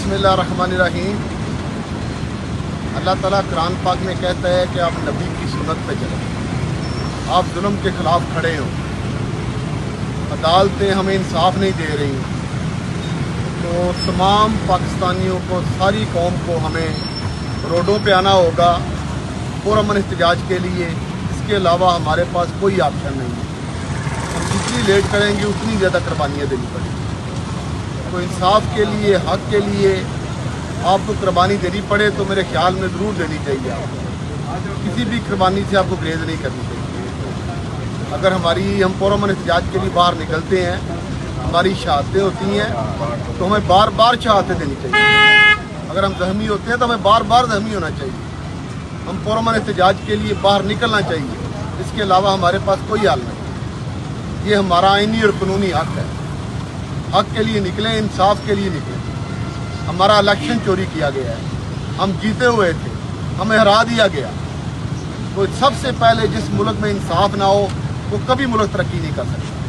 बिस्मिल्लाहिर्रहमानिर्रहीम। अल्लाह ताला कुरान पाक में कहता है कि आप नबी की सुन्नत पे चलें, आप जुल्म के ख़िलाफ़ खड़े हो, अदालतें हमें इंसाफ नहीं दे रही, तो तमाम पाकिस्तानियों को, सारी कौम को हमें रोडों पे आना होगा पुरअमन एहतजाज के लिए। इसके अलावा हमारे पास कोई ऑप्शन नहीं है। हम जितनी लेट करेंगे उतनी ज़्यादा कुर्बानियाँ देनी पड़ेगी। तो इंसाफ के लिए, हक़ के लिए आपको कुर्बानी देनी पड़े तो मेरे ख्याल में ज़रूर देनी चाहिए। आपको किसी भी कुर्बानी से आपको गुरेज नहीं करनी चाहिए। अगर हम पुरअमन एहतजाज के लिए बाहर निकलते हैं, हमारी शहादतें होती हैं, तो हमें बार बार शहादतें देनी चाहिए। अगर हम ज़ख्मी होते हैं तो हमें बार बार ज़ख्मी होना चाहिए। हम पुरअमन एहतजाज के लिए बाहर निकलना चाहिए। इसके अलावा हमारे पास कोई हल नहीं। ये हमारा आईनी और कानूनी हक़ है। हक़ के लिए निकलें, इंसाफ के लिए निकलें। हमारा इलेक्शन चोरी किया गया है, हम जीते हुए थे, हमें हरा दिया गया। तो सबसे पहले जिस मुल्क में इंसाफ ना हो वो कभी मुल्क तरक्की नहीं कर सकता।